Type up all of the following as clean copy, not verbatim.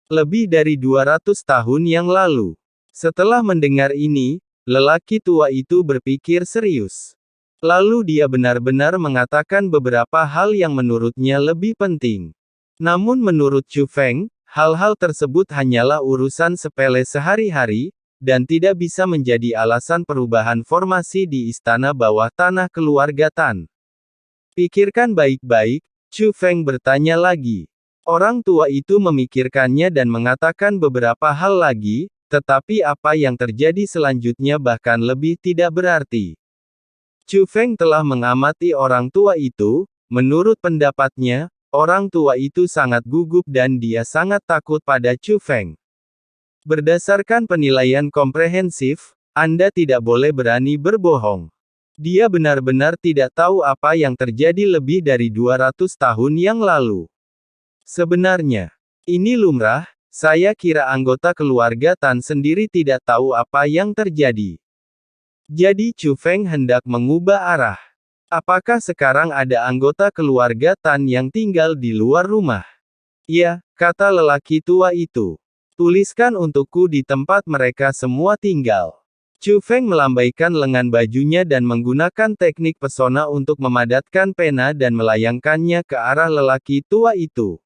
Lebih dari 200 tahun yang lalu. Setelah mendengar ini, lelaki tua itu berpikir serius. Lalu dia benar-benar mengatakan beberapa hal yang menurutnya lebih penting. Namun menurut Chu Feng, hal-hal tersebut hanyalah urusan sepele sehari-hari, dan tidak bisa menjadi alasan perubahan formasi di istana bawah tanah keluarga Tan. Pikirkan baik-baik, Chu Feng bertanya lagi. Orang tua itu memikirkannya dan mengatakan beberapa hal lagi, tetapi apa yang terjadi selanjutnya bahkan lebih tidak berarti. Chu Feng telah mengamati orang tua itu, menurut pendapatnya, orang tua itu sangat gugup dan dia sangat takut pada Chu Feng. Berdasarkan penilaian komprehensif, Anda tidak boleh berani berbohong. Dia benar-benar tidak tahu apa yang terjadi lebih dari 200 tahun yang lalu. Sebenarnya, ini lumrah, saya kira anggota keluarga Tan sendiri tidak tahu apa yang terjadi. Jadi Chu Feng hendak mengubah arah. Apakah sekarang ada anggota keluarga Tan yang tinggal di luar rumah? Ya, kata lelaki tua itu. Tuliskan untukku di tempat mereka semua tinggal. Chu Feng melambaikan lengan bajunya dan menggunakan teknik pesona untuk memadatkan pena dan melayangkannya ke arah lelaki tua itu.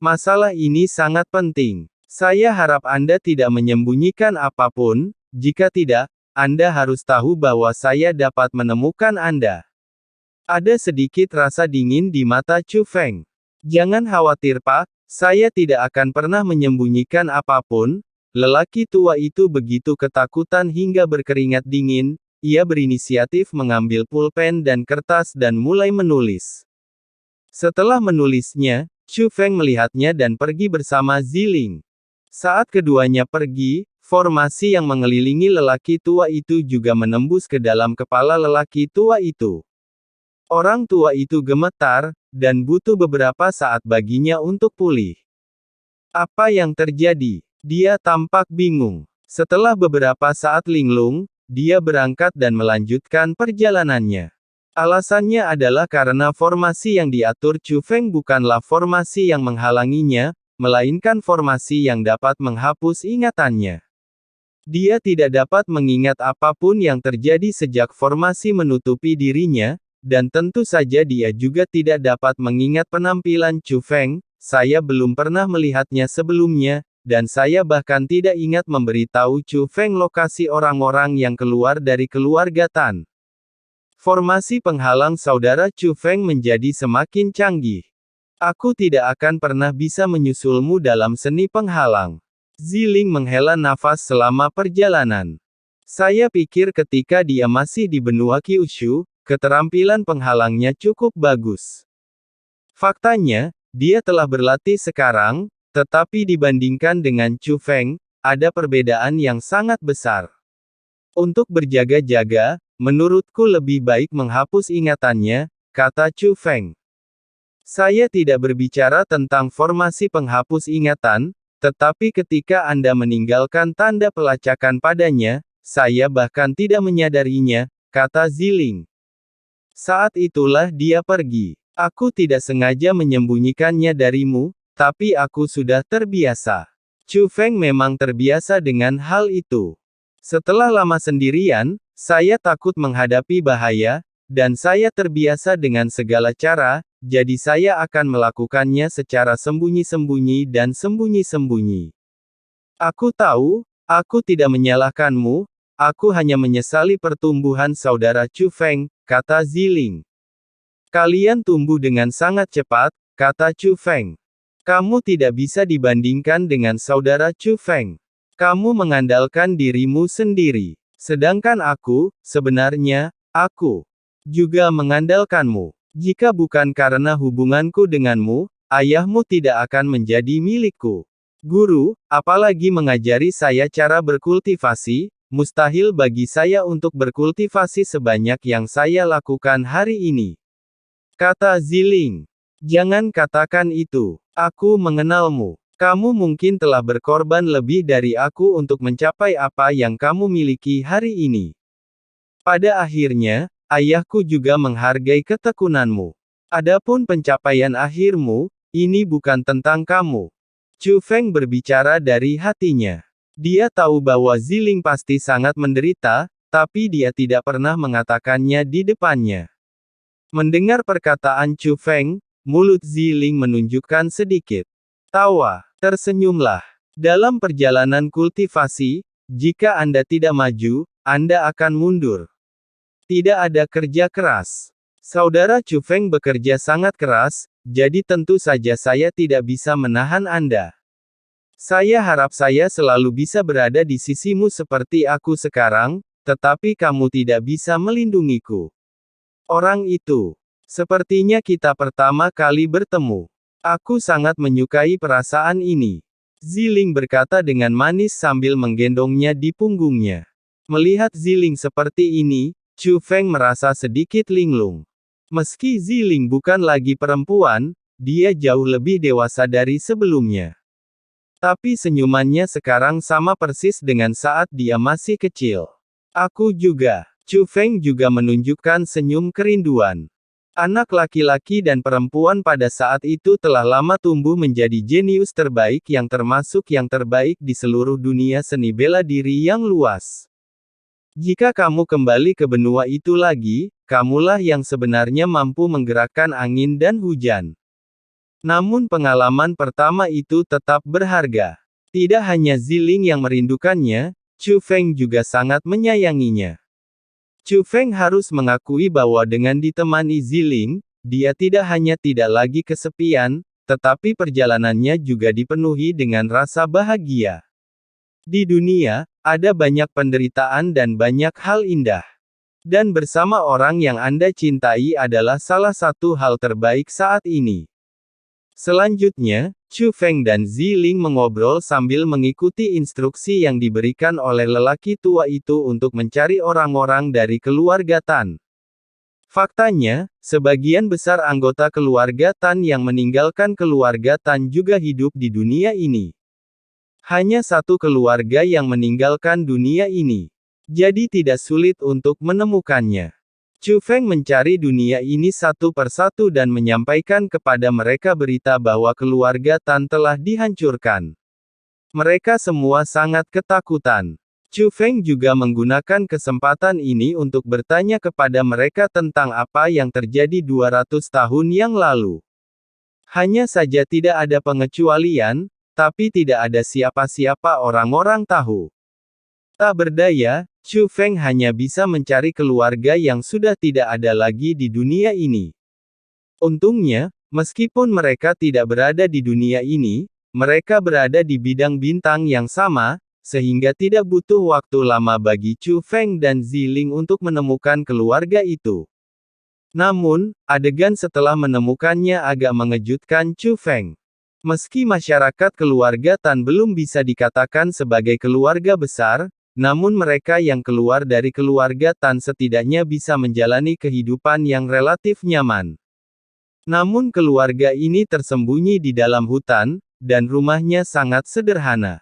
Masalah ini sangat penting. Saya harap Anda tidak menyembunyikan apapun, jika tidak, Anda harus tahu bahwa saya dapat menemukan Anda. Ada sedikit rasa dingin di mata Chu Feng. Jangan khawatir Pak, saya tidak akan pernah menyembunyikan apapun. Lelaki tua itu begitu ketakutan hingga berkeringat dingin, ia berinisiatif mengambil pulpen dan kertas dan mulai menulis. Setelah menulisnya, Chu Feng melihatnya dan pergi bersama Ziling. Saat keduanya pergi, formasi yang mengelilingi lelaki tua itu juga menembus ke dalam kepala lelaki tua itu. Orang tua itu gemetar, dan butuh beberapa saat baginya untuk pulih. Apa yang terjadi? Dia tampak bingung. Setelah beberapa saat linglung, dia berangkat dan melanjutkan perjalanannya. Alasannya adalah karena formasi yang diatur Chu Feng bukanlah formasi yang menghalanginya, melainkan formasi yang dapat menghapus ingatannya. Dia tidak dapat mengingat apapun yang terjadi sejak formasi menutupi dirinya, dan tentu saja dia juga tidak dapat mengingat penampilan Chu Feng. Saya belum pernah melihatnya sebelumnya, dan saya bahkan tidak ingat memberitahu Chu Feng lokasi orang-orang yang keluar dari keluarga Tan. Formasi penghalang saudara Chu Feng menjadi semakin canggih. Aku tidak akan pernah bisa menyusulmu dalam seni penghalang. Ziling menghela nafas selama perjalanan. Saya pikir ketika dia masih di benua Kyushu, keterampilan penghalangnya cukup bagus. Faktanya, dia telah berlatih sekarang, tetapi dibandingkan dengan Chu Feng, ada perbedaan yang sangat besar. Untuk berjaga-jaga, menurutku lebih baik menghapus ingatannya, kata Chu Feng. Saya tidak berbicara tentang formasi penghapus ingatan, tetapi ketika Anda meninggalkan tanda pelacakan padanya, saya bahkan tidak menyadarinya, kata Ziling. Saat itulah dia pergi. Aku tidak sengaja menyembunyikannya darimu, tapi aku sudah terbiasa. Chu Feng memang terbiasa dengan hal itu. Setelah lama sendirian, saya takut menghadapi bahaya, dan saya terbiasa dengan segala cara, jadi saya akan melakukannya secara sembunyi-sembunyi dan sembunyi-sembunyi. Aku tahu, aku tidak menyalahkanmu, aku hanya menyesali pertumbuhan saudara Chu Feng, kata Ziling. Kalian tumbuh dengan sangat cepat, kata Chu Feng. Kamu tidak bisa dibandingkan dengan saudara Chu Feng. Kamu mengandalkan dirimu sendiri. Sedangkan aku, sebenarnya, aku juga mengandalkanmu. Jika bukan karena hubunganku denganmu, ayahmu tidak akan menjadi milikku. Guru, apalagi mengajari saya cara berkultivasi, mustahil bagi saya untuk berkultivasi sebanyak yang saya lakukan hari ini. Kata Ziling. Jangan katakan itu. Aku mengenalmu. Kamu mungkin telah berkorban lebih dari aku untuk mencapai apa yang kamu miliki hari ini. Pada akhirnya, ayahku juga menghargai ketekunanmu. Adapun pencapaian akhirmu, ini bukan tentang kamu. Chu Feng berbicara dari hatinya. Dia tahu bahwa Ziling pasti sangat menderita, tapi dia tidak pernah mengatakannya di depannya. Mendengar perkataan Chu Feng, mulut Ziling menunjukkan sedikit tawa. Tersenyumlah. Dalam perjalanan kultivasi, jika Anda tidak maju, Anda akan mundur. Tidak ada kerja keras. Saudara Chu Feng bekerja sangat keras, jadi tentu saja saya tidak bisa menahan Anda. Saya harap saya selalu bisa berada di sisimu seperti aku sekarang, tetapi kamu tidak bisa melindungiku. Orang itu. Sepertinya kita pertama kali bertemu. Aku sangat menyukai perasaan ini. Ziling berkata dengan manis sambil menggendongnya di punggungnya. Melihat Ziling seperti ini, Chu Feng merasa sedikit linglung. Meski Ziling bukan lagi perempuan, dia jauh lebih dewasa dari sebelumnya. Tapi senyumannya sekarang sama persis dengan saat dia masih kecil. Aku juga. Chu Feng juga menunjukkan senyum kerinduan. Anak laki-laki dan perempuan pada saat itu telah lama tumbuh menjadi jenius terbaik yang terbaik di seluruh dunia seni bela diri yang luas. Jika kamu kembali ke benua itu lagi, kamulah yang sebenarnya mampu menggerakkan angin dan hujan. Namun pengalaman pertama itu tetap berharga. Tidak hanya Ziling yang merindukannya, Chu Feng juga sangat menyayanginya. Chu Feng harus mengakui bahwa dengan ditemani Ziling, dia tidak hanya tidak lagi kesepian, tetapi perjalanannya juga dipenuhi dengan rasa bahagia. Di dunia, ada banyak penderitaan dan banyak hal indah. Dan bersama orang yang Anda cintai adalah salah satu hal terbaik saat ini. Selanjutnya, Chu Feng dan Ziling mengobrol sambil mengikuti instruksi yang diberikan oleh lelaki tua itu untuk mencari orang-orang dari keluarga Tan. Faktanya, sebagian besar anggota keluarga Tan yang meninggalkan keluarga Tan juga hidup di dunia ini. Hanya satu keluarga yang meninggalkan dunia ini. Jadi tidak sulit untuk menemukannya. Chu Feng mencari dunia ini satu persatu dan menyampaikan kepada mereka berita bahwa keluarga Tan telah dihancurkan. Mereka semua sangat ketakutan. Chu Feng juga menggunakan kesempatan ini untuk bertanya kepada mereka tentang apa yang terjadi 200 tahun yang lalu. Hanya saja tidak ada pengecualian, tapi tidak ada siapa-siapa orang-orang tahu. Tak berdaya, Chu Feng hanya bisa mencari keluarga yang sudah tidak ada lagi di dunia ini. Untungnya, meskipun mereka tidak berada di dunia ini, mereka berada di bidang bintang yang sama, sehingga tidak butuh waktu lama bagi Chu Feng dan Ziling untuk menemukan keluarga itu. Namun, adegan setelah menemukannya agak mengejutkan Chu Feng. Meski masyarakat keluarga Tan belum bisa dikatakan sebagai keluarga besar, namun mereka yang keluar dari keluarga Tan setidaknya bisa menjalani kehidupan yang relatif nyaman. Namun keluarga ini tersembunyi di dalam hutan, dan rumahnya sangat sederhana.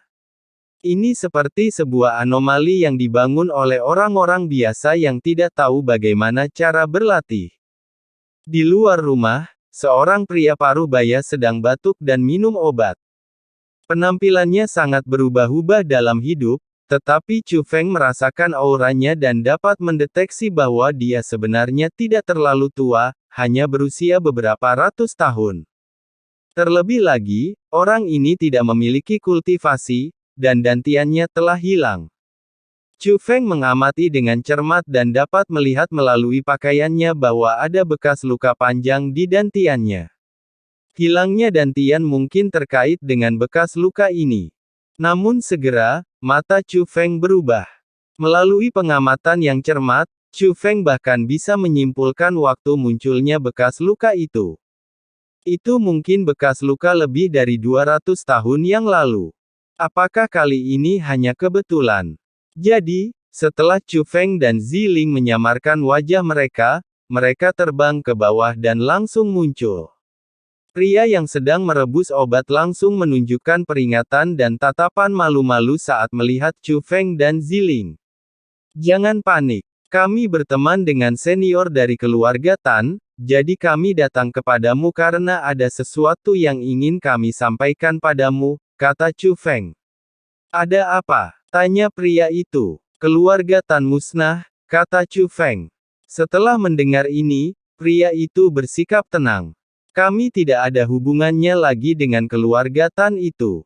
Ini seperti sebuah anomali yang dibangun oleh orang-orang biasa yang tidak tahu bagaimana cara berlatih. Di luar rumah, seorang pria paruh baya sedang batuk dan minum obat. Penampilannya sangat berubah-ubah dalam hidup, tetapi Chu Feng merasakan auranya dan dapat mendeteksi bahwa dia sebenarnya tidak terlalu tua, hanya berusia beberapa ratus tahun. Terlebih lagi, orang ini tidak memiliki kultivasi, dan dantiannya telah hilang. Chu Feng mengamati dengan cermat dan dapat melihat melalui pakaiannya bahwa ada bekas luka panjang di dantiannya. Hilangnya dantian mungkin terkait dengan bekas luka ini. Namun segera, mata Chu Feng berubah. Melalui pengamatan yang cermat, Chu Feng bahkan bisa menyimpulkan waktu munculnya bekas luka itu. Itu mungkin bekas luka lebih dari 200 tahun yang lalu. Apakah kali ini hanya kebetulan? Jadi, setelah Chu Feng dan Ziling menyamarkan wajah mereka, mereka terbang ke bawah dan langsung muncul. Pria yang sedang merebus obat langsung menunjukkan peringatan dan tatapan malu-malu saat melihat Chu Feng dan Ziling. Jangan panik. Kami berteman dengan senior dari keluarga Tan, jadi kami datang kepadamu karena ada sesuatu yang ingin kami sampaikan padamu, kata Chu Feng. Ada apa? Tanya pria itu. Keluarga Tan musnah, kata Chu Feng. Setelah mendengar ini, pria itu bersikap tenang. Kami tidak ada hubungannya lagi dengan keluarga Tan itu.